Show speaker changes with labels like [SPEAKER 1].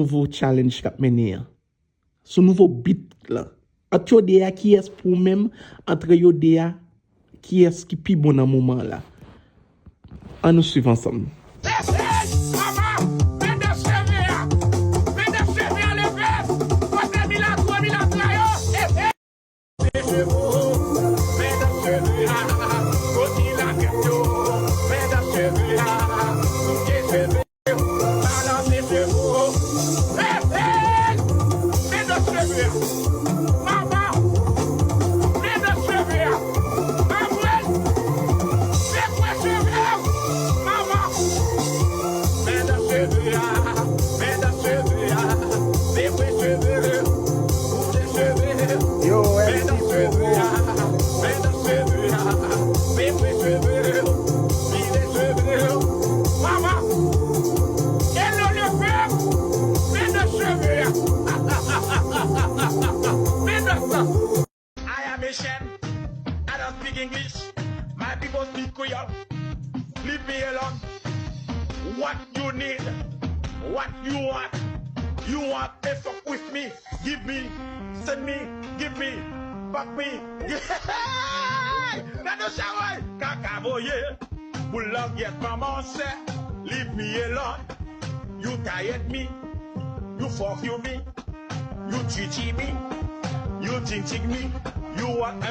[SPEAKER 1] nouveau challenge kap mener. Ce nouveau beat là. Entre yo de qui est pour même entre yo de qui est qui pi bon dans moment là. On nous suit ensemble.
[SPEAKER 2] I don't speak English. My people speak Creole. Leave me alone. What you need, what you want to fuck with me. Give me, send me, give me, fuck me. Now the shower, kakaboye. Bulldog yet maman say, leave me alone. You tired me, you fuck you me, you chichi me, you ching me, you want